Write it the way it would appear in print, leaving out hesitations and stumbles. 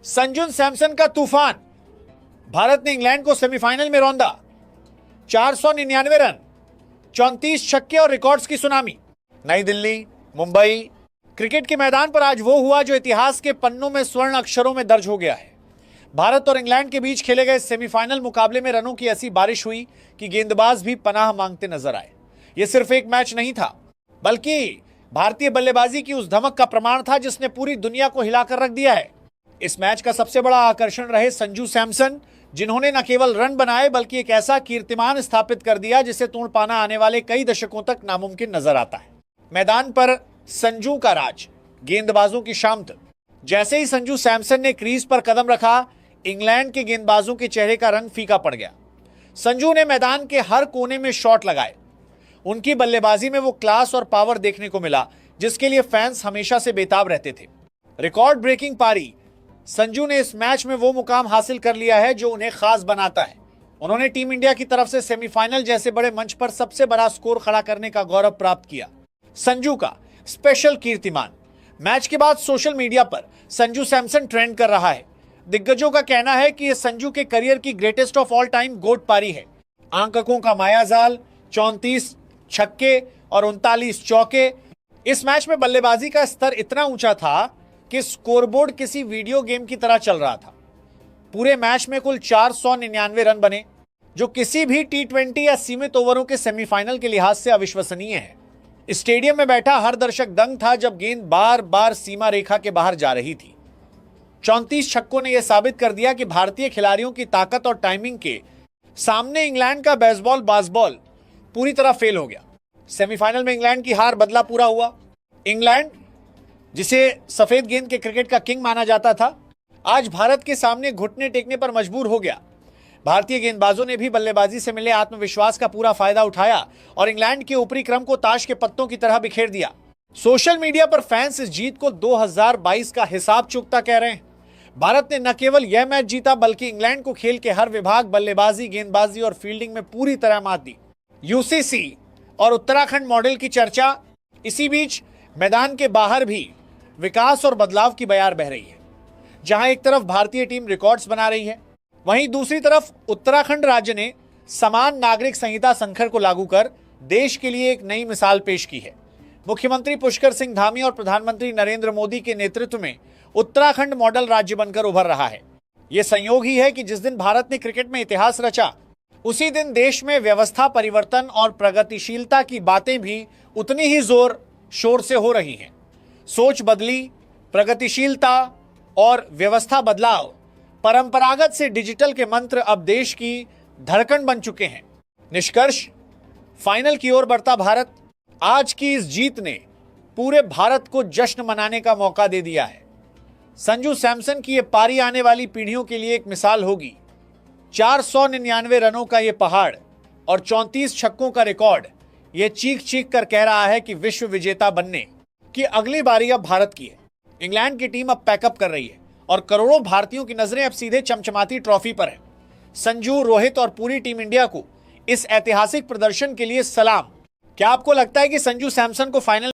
संजू सैमसन का तूफान, भारत ने इंग्लैंड को सेमीफाइनल में रौंदा। 499 रन, 34 छक्के और रिकॉर्ड्स की सुनामी। नई दिल्ली, मुंबई, क्रिकेट के मैदान पर आज वो हुआ जो इतिहास के पन्नों में स्वर्ण अक्षरों में दर्ज हो गया है। भारत और इंग्लैंड के बीच खेले गए सेमीफाइनल मुकाबले में रनों की ऐसी बारिश हुई कि गेंदबाज भी पनाह मांगते नजर आए। यह सिर्फ एक मैच नहीं था, बल्कि भारतीय बल्लेबाजी की उस धमक का प्रमाण था जिसने पूरी दुनिया को हिलाकर रख दिया है। इस मैच का सबसे बड़ा आकर्षण रहे संजू सैमसन, जिन्होंने न केवल रन बनाए बल्कि एक ऐसा कीर्तिमान स्थापित कर दिया जिसे तोड़ पाना आने वाले कई दशकों तक नामुमकिन नजर आता है। मैदान पर संजू का राज, गेंदबाजों की शामत। जैसे ही संजू सैमसन ने क्रीज पर कदम रखा, इंग्लैंड के गेंदबाजों के चेहरे का रंग फीका पड़ गया। संजू ने मैदान के हर कोने में शॉट लगाए। उनकी बल्लेबाजी में वो क्लास और पावर देखने को मिला जिसके लिए फैंस हमेशा से बेताब रहते थे। रिकॉर्ड ब्रेकिंग पारी, संजू ने इस मैच में वो मुकाम हासिल कर लिया है जो उन्हें खास बनाता है। उन्होंने टीम इंडिया की तरफ से सेमीफाइनल जैसे बड़े मंच पर सबसे बड़ा स्कोर खड़ा करने का गौरव प्राप्त किया। संजू का स्पेशल कीर्तिमान। मैच के बाद सोशल मीडिया पर संजू सैमसन ट्रेंड कर रहा है। दिग्गजों का कहना है कि यह संजू के करियर की greatest of all time GOAT पारी है। अंकों का मायाजाल, 34 छक्के और 39 चौके। इस मैच में बल्लेबाजी का स्तर इतना ऊंचा था कि स्कोरबोर्ड किसी वीडियो गेम की तरह चल रहा था। पूरे मैच में कुल 499 रन बने, जो किसी भी T20 या सीमित ओवरों के सेमीफाइनल के लिहाज से अविश्वसनीय है। स्टेडियम में बैठा हर दर्शक दंग था जब गेंद बार बार सीमा रेखा के बाहर जा रही थी। 34 छक्कों ने यह साबित कर दिया कि भारतीय खिलाड़ियों की ताकत और टाइमिंग के सामने इंग्लैंड का बेसबॉल बासबॉल पूरी तरह फेल हो गया। सेमीफाइनल में इंग्लैंड की हार बदला पूरा हुआ। इंग्लैंड, जिसे सफेद गेंद के क्रिकेट का किंग माना जाता था, आज भारत के सामने घुटने टेकने पर मजबूर हो गया। भारतीय गेंदबाजों ने भी बल्लेबाजी से मिले आत्मविश्वास का पूरा फायदा उठाया और इंग्लैंड के ऊपरी क्रम को ताश के पत्तों की तरह बिखेर दिया। सोशल मीडिया पर फैंस इस जीत को 2022 का हिसाब चुकता कह रहे हैं। भारत ने न केवल यह मैच जीता बल्कि इंग्लैंड को खेल के हर विभाग, बल्लेबाजी, गेंदबाजी और फील्डिंग में पूरी तरह मात दी। यूसीसी और उत्तराखंड मॉडल की चर्चा। इसी बीच मैदान के बाहर भी विकास और बदलाव की बयार बह रही है। जहां एक तरफ भारतीय टीम रिकॉर्ड्स बना रही है, वहीं दूसरी तरफ उत्तराखंड राज्य ने समान नागरिक संहिता संकर को लागू कर देश के लिए एक नई मिसाल पेश की है। मुख्यमंत्री पुष्कर सिंह धामी और प्रधानमंत्री नरेंद्र मोदी के नेतृत्व में उत्तराखंड मॉडल राज्य बनकर उभर रहा है। यह संयोग ही है कि जिस दिन भारत ने क्रिकेट में इतिहास रचा, उसी दिन देश में व्यवस्था परिवर्तन और प्रगतिशीलता की बातें भी उतनी ही जोर शोर से हो रही हैं। सोच बदली, प्रगतिशीलता और व्यवस्था बदलाव परंपरागत से डिजिटल के मंत्र अब देश की धड़कन बन चुके हैं। निष्कर्ष, फाइनल की ओर बढ़ता भारत। आज की इस जीत ने पूरे भारत को जश्न मनाने का मौका दे दिया है। संजू सैमसन की यह पारी आने वाली पीढ़ियों के लिए एक मिसाल होगी। 499 रनों का यह पहाड़ और 34 छक्कों का रिकॉर्ड, यह चीख चीख कर कह रहा है कि विश्व विजेता बनने की अगली बारी अब भारत की है। इंग्लैंड की टीम अब पैकअप कर रही है और करोड़ों भारतीयों की नजरें अब सीधे चमचमाती ट्रॉफी पर है। संजू, रोहित और पूरी टीम इंडिया को इस ऐतिहासिक प्रदर्शन के लिए सलाम। क्या आपको लगता है कि संजू सैमसन को फाइनल